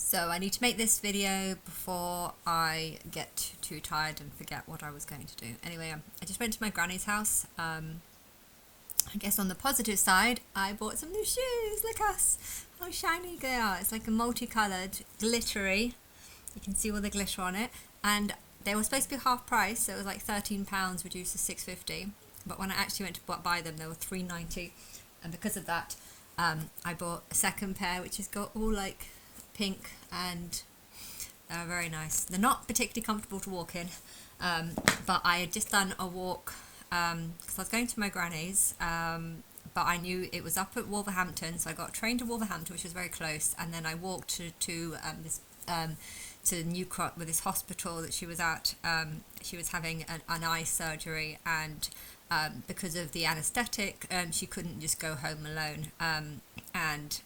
So I need to make this video before I get too tired and forget what I was going to do. Anyway, I just went to my granny's house. I guess on the positive side, I bought some new shoes. Look us, how shiny they are. It's like a multicoloured, glittery. You can see all the glitter on it. And they were supposed to be half price, so it was like £13 reduced to £6.50. But when I actually went to buy them, they were £3.90. And because of that, I bought a second pair, which has got all like pink, and they're very nice. They're not particularly comfortable to walk in, but I had just done a walk because I was going to my granny's, but I knew it was up at Wolverhampton, so I got a train to Wolverhampton, which was very close, and then I walked to New Cross with this hospital that she was at. She was having an eye surgery, and because of the anaesthetic, she couldn't just go home alone. And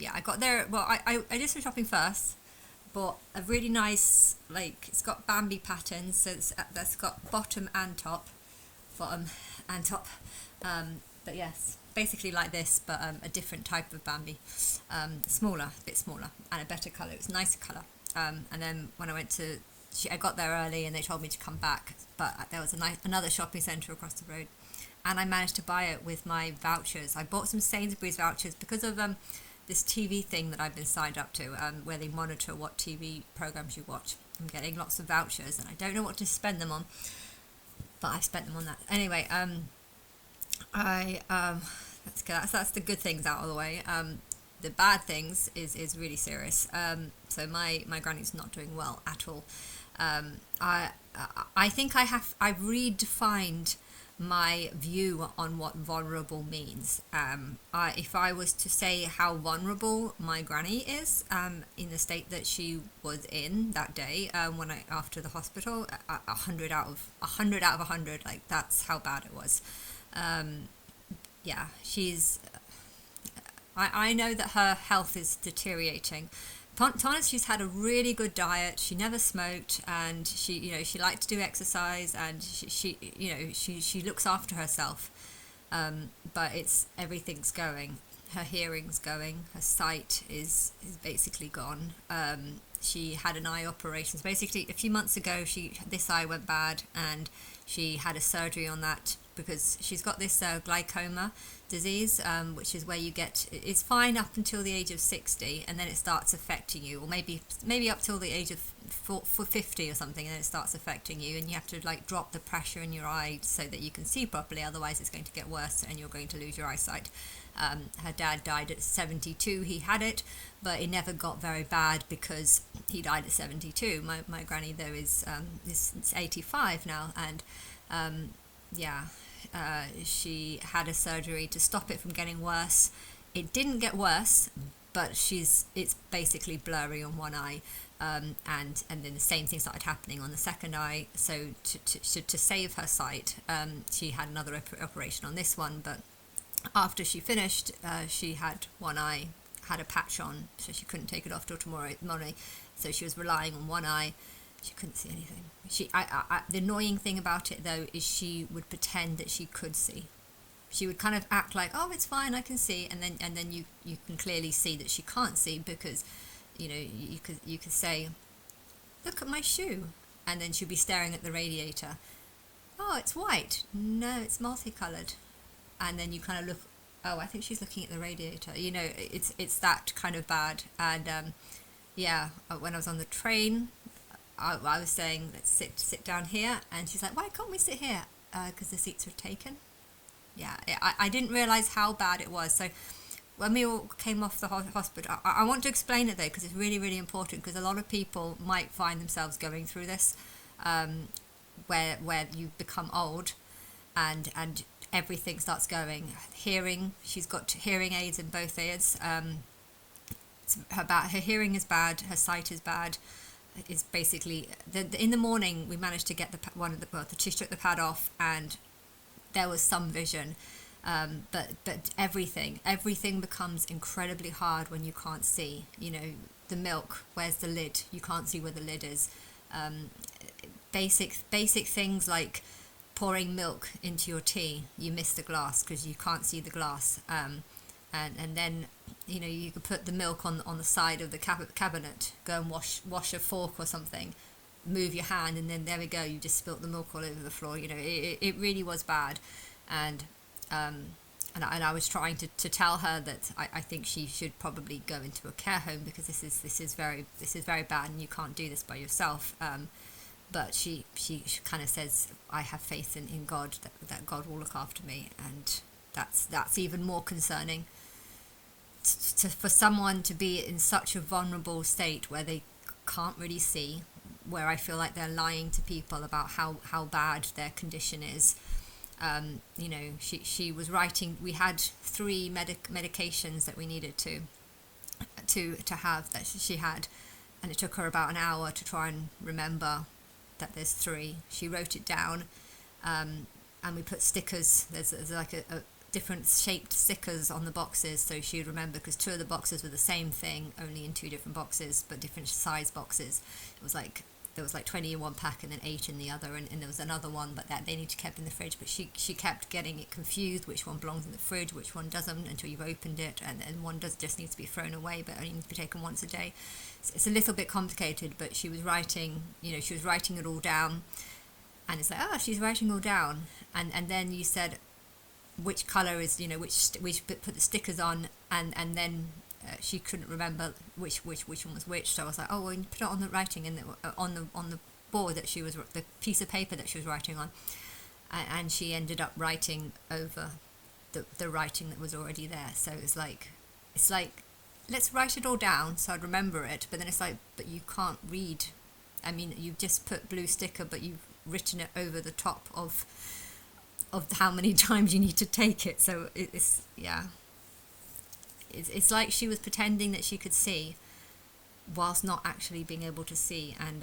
yeah, I got there. Well, I did some shopping first. Bought a really nice, like, it's got Bambi patterns, so that's got bottom and top. But yes, basically like this, but a different type of Bambi, smaller, a bit smaller, and a better colour. It was a nicer colour. And then when I went to, I got there early, and they told me to come back, but there was another shopping centre across the road, and I managed to buy it with my vouchers. I bought some Sainsbury's vouchers because of this TV thing that I've been signed up to, where they monitor what TV programs you watch. I'm getting lots of vouchers, and I don't know what to spend them on, but I spent them on that anyway. That's the good things out of the way. The bad things is really serious. So my granny's not doing well at all. I think I've redefined my view on what vulnerable means. If I was to say how vulnerable my granny is, in the state that she was in that day, after the hospital, 100 out of 100, like that's how bad it was. Yeah, she's. I know that her health is deteriorating. She's had a really good diet. She never smoked, and she liked to do exercise, and she looks after herself. But everything's going. Her hearing's going. Her sight is basically gone. She had an eye operation. So basically, a few months ago, this eye went bad, and she had a surgery on that because she's got this glaucoma disease, which is where it's fine up until the age of 60, and then it starts affecting you, or maybe up till the age of 50 or something, and then it starts affecting you, and you have to like drop the pressure in your eye so that you can see properly, otherwise it's going to get worse and you're going to lose your eyesight. Her dad died at 72. He had it, but it never got very bad because he died at 72. My granny though is 85 now, and she had a surgery to stop it from getting worse. It didn't get worse, but it's basically blurry on one eye, and then the same thing started happening on the second eye. So to save her sight, she had another operation on this one, but after she finished, she had one eye had a patch on, so she couldn't take it off till tomorrow morning. So she was relying on one eye. She couldn't see anything. The annoying thing about it though is she would pretend that she could see. She would kind of act like, oh, it's fine, I can see, and then you can clearly see that she can't see, because you could say, look at my shoe, and then she'd be staring at the radiator. Oh, it's white. No, it's multicolored. And then you kind of look, oh, I think she's looking at the radiator. It's that kind of bad. And when I was on the train, I was saying, let's sit down here, and she's like, why can't we sit here? Because the seats are taken. Yeah, I didn't realise how bad it was. So when we all came off the hospital, I want to explain it though, because it's really, really important, because a lot of people might find themselves going through this, where you become old, and everything starts going. Hearing, she's got hearing aids in both ears. Her hearing is bad, her sight is bad. It's basically in the morning we managed to get she took the pad off, and there was some vision, but everything becomes incredibly hard when you can't see. The milk, where's the lid? You can't see where the lid is. Basic things like pouring milk into your tea, you miss the glass because you can't see the glass, and then you could put the milk on the side of the cabinet, go and wash a fork or something, move your hand, and then there we go, you just spilt the milk all over the floor. It really was bad. And and I was trying to tell her that I think she should probably go into a care home, because this is very bad, and you can't do this by yourself. But she kind of says, I have faith in God, that God will look after me, and that's even more concerning. For someone to be in such a vulnerable state where they can't really see, where I feel like they're lying to people about how bad their condition is. She was writing. We had 3 medications that we needed to have, that she had, and it took her about an hour to try and remember that there's 3. She wrote it down, and we put stickers. There's like a different shaped stickers on the boxes, so she'd remember, because 2 of the boxes were the same thing, only in 2 different boxes, but different size boxes. There was like 20 in one pack and then 8 in the other, and there was another one, but that they need to keep in the fridge. But she kept getting it confused, which one belongs in the fridge, which one doesn't, until you've opened it, and one just needs to be thrown away, but only needs to be taken once a day. It's a little bit complicated, but she was writing it all down, and it's like, she's writing all down, and then you said which colour is, which put the stickers on, and then she couldn't remember which one was which. So I was like, well, you put it on the writing, and on the board that she was, the piece of paper that she was writing on, and she ended up writing over the writing that was already there. So it's like let's write it all down so I'd remember it, but then it's like, but you can't read. I mean, you've just put blue sticker, but you've written it over the top of how many times you need to take it. So it's like she was pretending that she could see whilst not actually being able to see. And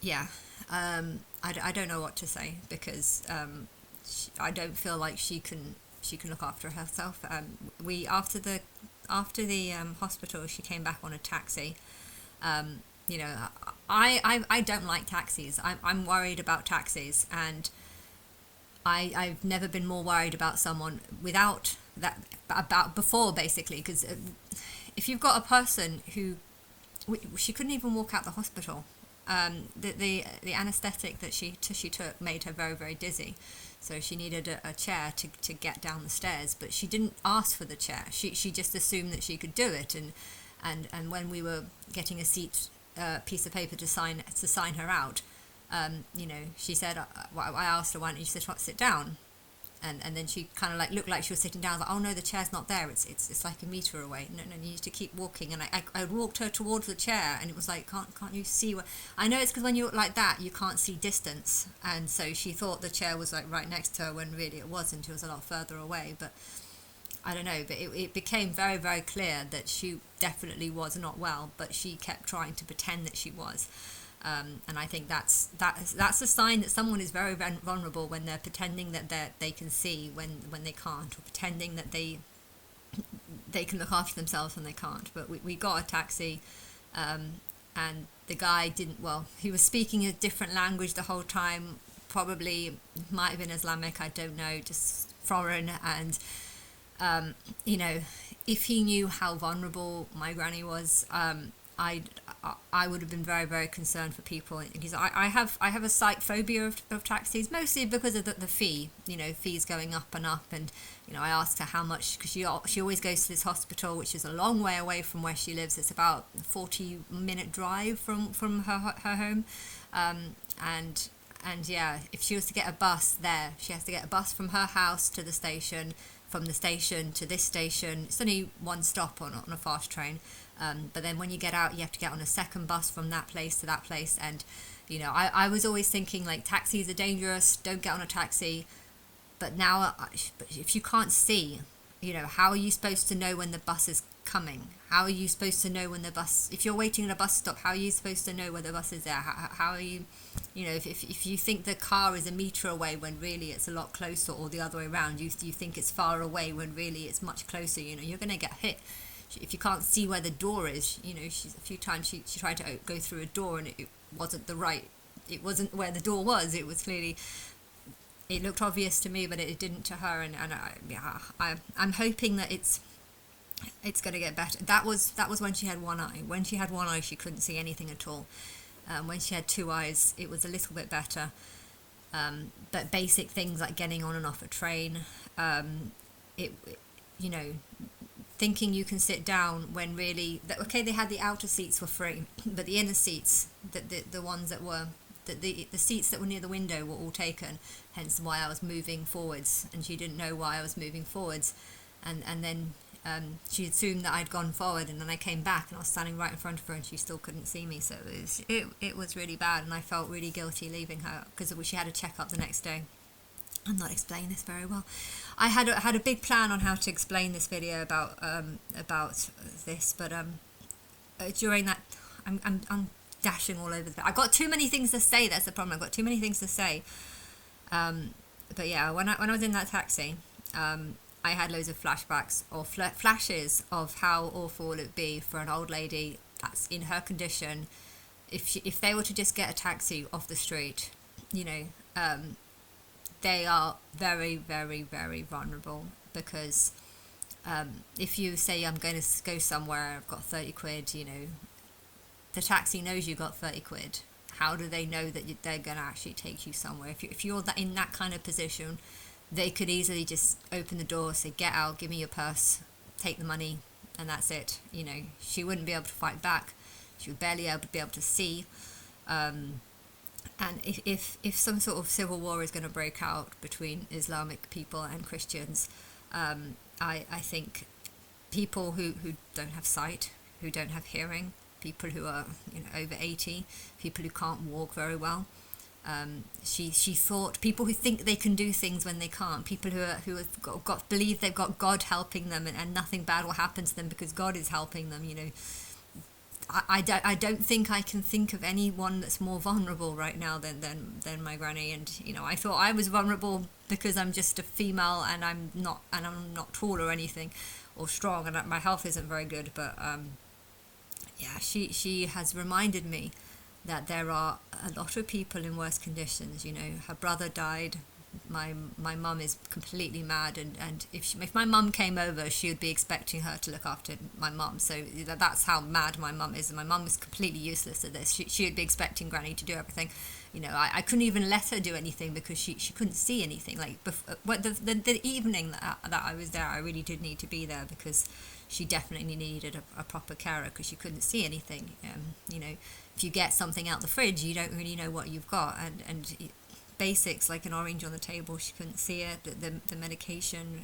I don't know what to say, because I don't feel like she can look after herself. We after the hospital, she came back on a taxi. I don't like taxis. I'm worried about taxis, and I've never been more worried about someone without that, about before, basically, because if you've got a person who, she couldn't even walk out the hospital. The anaesthetic that she took made her very, very dizzy, so she needed a chair to get down the stairs, but she didn't ask for the chair. She just assumed that she could do it, and when we were getting a piece of paper to sign her out, she said, I asked her, why don't you sit down? And then she kind of like looked like she was sitting down. I was like, oh no, the chair's not there. It's like a metre away. No, you need to keep walking. And I walked her towards the chair, and it was like, can't you see where? I know it's because when you look like that, you can't see distance. And so she thought the chair was like right next to her, when really it wasn't. It was a lot further away. But I don't know. But it became very, very clear that she definitely was not well. But she kept trying to pretend that she was. And I think that's a sign that someone is very vulnerable, when they're pretending that they can see when they can't, or pretending that they can look after themselves when they can't. But we got a taxi, and the guy didn't. Well, he was speaking a different language the whole time. Probably might have been Islamic. I don't know, just foreign. And if he knew how vulnerable my granny was, I would have been very, very concerned for people, because I have a slight phobia of taxis, mostly because of the fee, fees going up and up. And I asked her how much, because she always goes to this hospital, which is a long way away from where she lives. It's about a 40-minute drive from her home, and yeah, if she was to get a bus there, she has to get a bus from her house to the station, from the station to this station. It's only one stop on a fast train. But then when you get out, you have to get on a second bus from that place to that place. And, I was always thinking, like, taxis are dangerous, don't get on a taxi. But now, but if you can't see, how are you supposed to know when the bus is coming? How are you supposed to know when if you're waiting at a bus stop, how are you supposed to know where the bus is there? How are you, if you think the car is a metre away when really it's a lot closer, or the other way around, you think it's far away when really it's much closer, you're going to get hit. If you can't see where the door is, a few times she tried to go through a door, and it wasn't it wasn't where the door was. It was clearly, it looked obvious to me, but it didn't to her. And I'm hoping that it's It's going to get better. That was when she had one eye. When she had one eye, she couldn't see anything at all. When she had two eyes, it was a little bit better. But basic things like getting on and off a train, it, you know, thinking you can sit down when really, okay, they had the outer seats were free, but the inner seats, the ones that were, the seats that were near the window were all taken. Hence why I was moving forwards, and she didn't know why I was moving forwards, and then she assumed that I'd gone forward, and then I came back and I was standing right in front of her and she still couldn't see me. So it was really bad, and I felt really guilty leaving her because she had a checkup the next day. I'm not explaining this very well. I had a big plan on how to explain this video about this, but during that, I'm dashing all over the place. I've got too many things to say. That's the problem. I've got too many things to say. But yeah, when I was in that taxi, I had loads of flashbacks or flashes of how awful it would be for an old lady that's in her condition if they were to just get a taxi off the street. You know, they are very, very, very vulnerable because if you say, I'm going to go somewhere, I've got 30 quid, you know, the taxi knows you got 30 quid. How do they know that they're going to actually take you somewhere? If you're in that kind of position, they could easily just open the door, say, get out, give me your purse, take the money, and that's it. You know, she wouldn't be able to fight back. She would barely be able to see. And if some sort of civil war is going to break out between Islamic people and Christians, I think people who don't have sight, who don't have hearing, people who are, you know, over 80, people who can't walk very well. She thought people who think they can do things when they can't, people who have got believe they've got God helping them and nothing bad will happen to them because God is helping them. You know, I don't think I can think of anyone that's more vulnerable right now than my granny. And you know, I thought I was vulnerable because I'm just a female and I'm not tall or anything or strong, and my health isn't very good. But yeah, she has reminded me that there are a lot of people in worse conditions. You know, her brother died. My mum is completely mad, and if my mum came over, she would be expecting her to look after my mum. So that's how mad my mum is, and my mum is completely useless at this. She would be expecting Granny to do everything. You know, I couldn't even let her do anything because she couldn't see anything. Like the evening that I was there, I really did need to be there because she definitely needed a proper carer because she couldn't see anything. You know, if you get something out the fridge, you don't really know what you've got, and basics like an orange on the table, she couldn't see it. The medication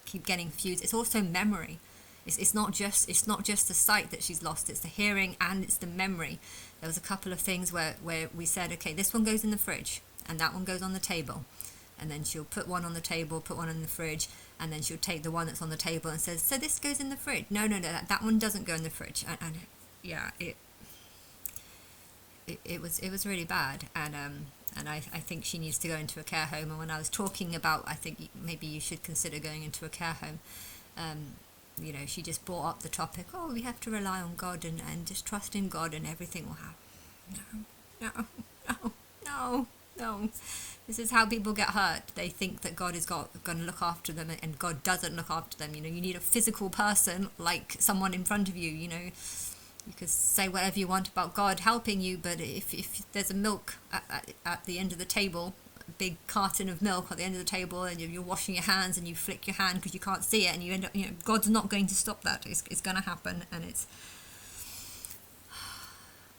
keep getting fused. It's also memory. It's not just the sight that she's lost. It's the hearing and it's the memory. There was a couple of things where we said, okay, this one goes in the fridge and that one goes on the table, and then she'll put one on the table, put one in the fridge, and then she'll take the one that's on the table and says, so this goes in the fridge. No, that one doesn't go in the fridge. And yeah, it was really bad. And I think she needs to go into a care home. And when I was talking about, I think maybe you should consider going into a care home, you know, she just brought up the topic, oh, we have to rely on God and just trust in God and everything will happen. No. This is how people get hurt. They think that God is going to look after them, and God doesn't look after them. You know, you need a physical person, like someone in front of you, you know. You could say whatever you want about God helping you, but if there's a milk at the end of the table, a big carton of milk at the end of the table, and you're washing your hands and you flick your hand because you can't see it, and you end up, you know, God's not going to stop that. It's going to happen, and it's,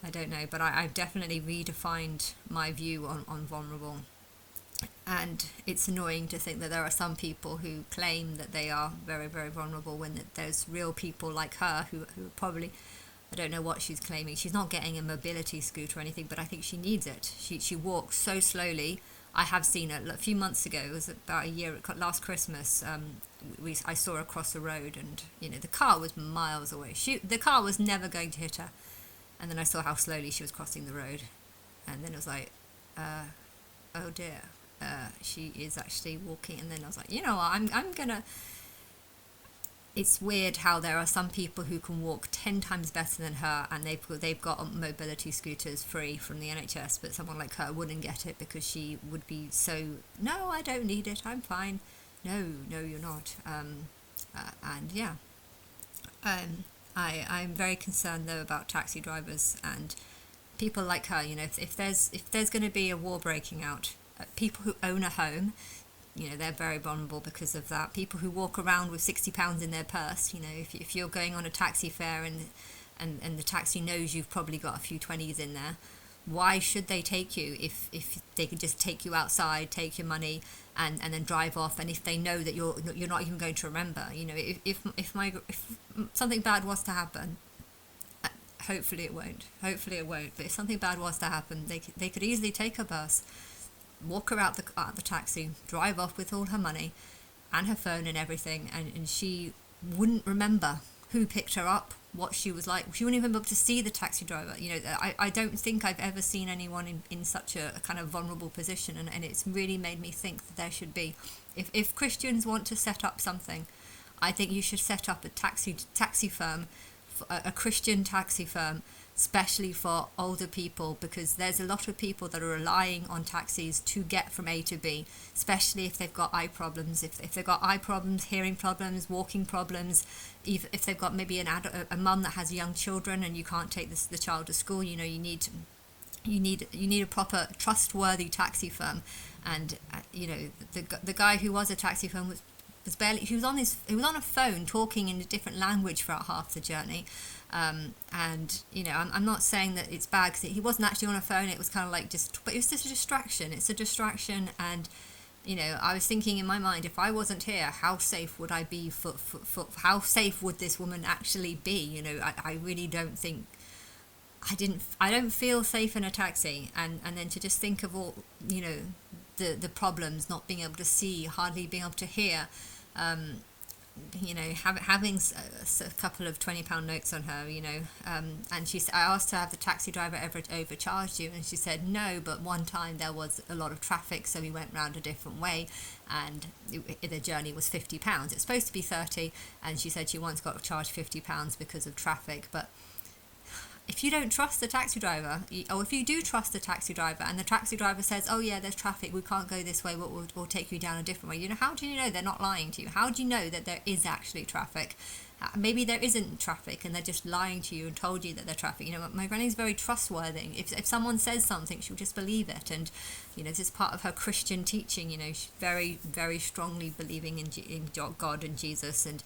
I don't know, but I've definitely redefined my view on vulnerable. And it's annoying to think that there are some people who claim that they are very, very vulnerable when there's real people like her who are probably, I don't know what she's claiming. She's not getting a mobility scooter or anything, but I think she needs it. She walks so slowly. I have seen her a few months ago. It was about a year, last Christmas. I saw her across the road, and you know, the car was miles away. The car was never going to hit her. And then I saw how slowly she was crossing the road, and then it was like, oh dear, she is actually walking. And then I was like, you know what, I'm gonna. It's weird how there are some people who can walk 10 times better than her, and they've got mobility scooters free from the NHS, but someone like her wouldn't get it because she would be so, no, I don't need it, I'm fine. No, you're not. And yeah, Um, I'm very concerned though about taxi drivers and people like her. You know, if there's going to be a war breaking out, people who own a home, you know, they're very vulnerable because of that. People who walk around with £60 in their purse, you know, if you're going on a taxi fare and the taxi knows you've probably got a few 20s in there, why should they take you if they could just take you outside, take your money, and then drive off? And if they know that you're not even going to remember, you know, if something bad was to happen, hopefully it won't. Hopefully it won't. But if something bad was to happen, they could easily take her purse, walk her out the taxi, drive off with all her money, and her phone and everything, and she wouldn't remember who picked her up, what she was like. She wouldn't even be able to see the taxi driver. You know, I don't think I've ever seen anyone in such a kind of vulnerable position, and it's really made me think that there should be, if Christians want to set up something, I think you should set up a taxi firm, a Christian taxi firm, especially for older people, because there's a lot of people that are relying on taxis to get from A to B, especially if they've got eye problems, if they've got eye problems, hearing problems, walking problems, if they've got maybe a mum that has young children and you can't take the child to school. You know, you need a proper trustworthy taxi firm. And you know, the guy who was a taxi firm was barely, he was on a phone talking in a different language for half the journey. And you know, I'm not saying that it's bad, because he wasn't actually on a phone. It was kind of like but it was just a distraction. It's a distraction. And you know, I was thinking in my mind, if I wasn't here, how safe would I be for how safe would this woman actually be? You know, I really don't think, I don't feel safe in a taxi. And then to just think of all, you know, the problems, not being able to see, hardly being able to hear, you know, having a couple of £20 notes on her, you know, and I asked her, have the taxi driver ever overcharged you? And she said no, but one time there was a lot of traffic, so we went round a different way, and the journey was £50. It's supposed to be 30, and she said she once got charged £50 because of traffic. But if you don't trust the taxi driver, or if you do trust the taxi driver and the taxi driver says, oh yeah, there's traffic, we can't go this way, we'll take you down a different way, you know, how do you know they're not lying to you? How do you know that there is actually traffic? Maybe there isn't traffic and they're just lying to you and told you that there's traffic. You know, my granny's very trustworthy. If someone says something, she'll just believe it. And you know, this is part of her Christian teaching. You know, she's very, very strongly believing in God and Jesus, and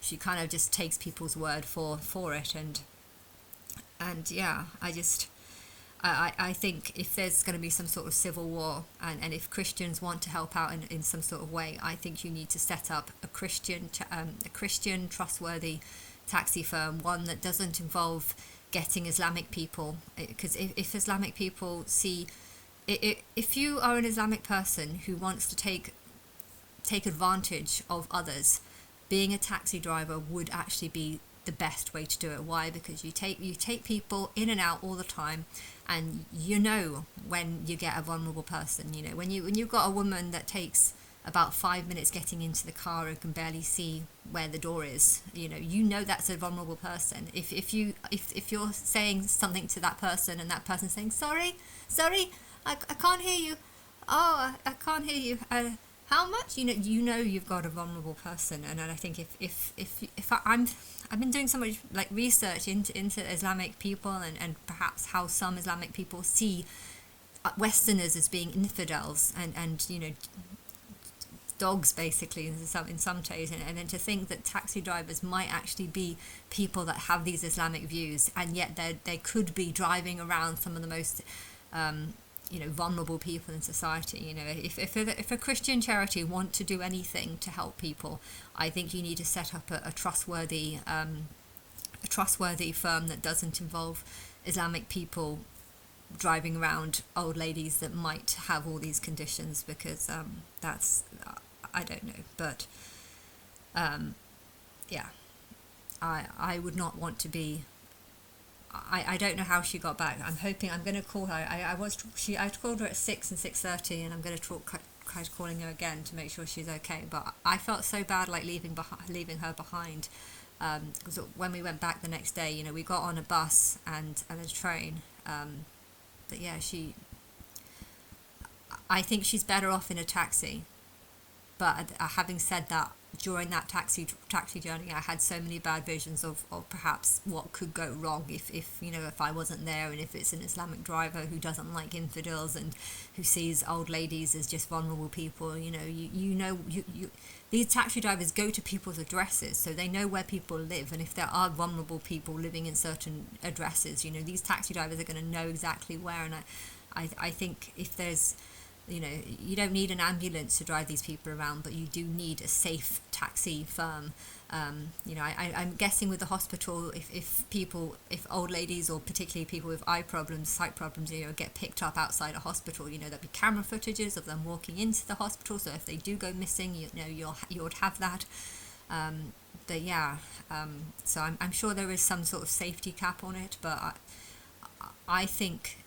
she kind of just takes people's word for it. And yeah, I think if there's going to be some sort of civil war, and if Christians want to help out in some sort of way, I think you need to set up a Christian trustworthy taxi firm, one that doesn't involve getting Islamic people. Because if Islamic people see, if you are an Islamic person who wants to take advantage of others, being a taxi driver would actually be the best way to do it. Why? Because you take people in and out all the time, and you know when you get a vulnerable person. You know, when you've got a woman that takes about 5 minutes getting into the car and can barely see where the door is, you know that's a vulnerable person. If you're saying something to that person and that person's saying sorry, I can't hear you, oh, I can't hear you, how much? You know you've got a vulnerable person. And I think I've been doing so much like research into Islamic people, and perhaps how some Islamic people see Westerners as being infidels and you know, dogs basically in some cases, and then to think that taxi drivers might actually be people that have these Islamic views, and yet they could be driving around some of the most you know, vulnerable people in society. You know, if a Christian charity want to do anything to help people, I think you need to set up a trustworthy firm that doesn't involve Islamic people driving around old ladies that might have all these conditions, because that's I don't know, but yeah, I would not want to be. I don't know how she got back. I'm hoping, I'm going to call her. I called her at 6 and 6:30, and I'm going to try calling her again to make sure she's okay. But I felt so bad, like leaving her behind, because when we went back the next day, you know, we got on a bus and a train. But yeah, I think she's better off in a taxi. But having said that, during that taxi journey, I had so many bad visions of perhaps what could go wrong if if I wasn't there, and if it's an Islamic driver who doesn't like infidels and who sees old ladies as just vulnerable people. These taxi drivers go to people's addresses, so they know where people live, and if there are vulnerable people living in certain addresses, these taxi drivers are going to know exactly where. And I think if there's you don't need an ambulance to drive these people around, but you do need a safe taxi firm. I'm guessing with the hospital, if old ladies, or particularly people with eye problems, sight problems, get picked up outside a hospital, there'll be camera footages of them walking into the hospital. So if they do go missing, you'll have that. But yeah, so I'm sure there is some sort of safety cap on it, but I think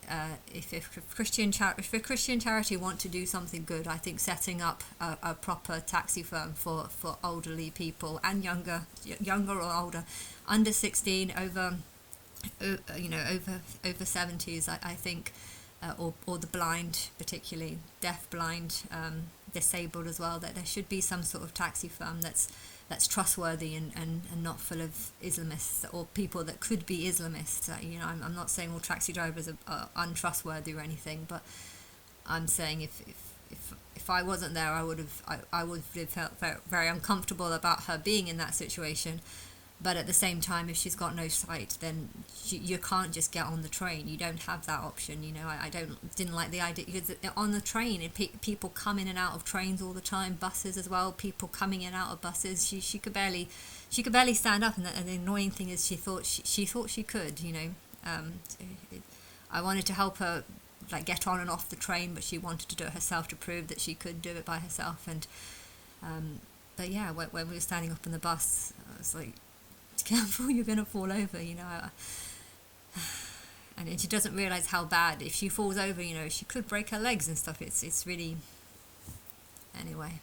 if a Christian charity want to do something good, I think setting up a proper taxi firm for elderly people and younger or older, under 16, over 70s, I think, or the blind, particularly deaf, blind, disabled as well, that there should be some sort of taxi firm that's trustworthy and not full of Islamists or people that could be Islamists. I'm not saying all taxi drivers are untrustworthy or anything, but I'm saying if I wasn't there, I would have felt very, very uncomfortable about her being in that situation. But at the same time, if she's got no sight, then you can't just get on the train. You don't have that option. I didn't like the idea, because on the train, people come in and out of trains all the time, buses as well. People coming in and out of buses. She could barely stand up, and the annoying thing is she thought she could. I wanted to help her get on and off the train, but she wanted to do it herself to prove that she could do it by herself. And but yeah, when we were standing up in the bus, I was like, careful, you're going to fall over, and she doesn't realize how bad, if she falls over, she could break her legs and stuff. It's really, anyway.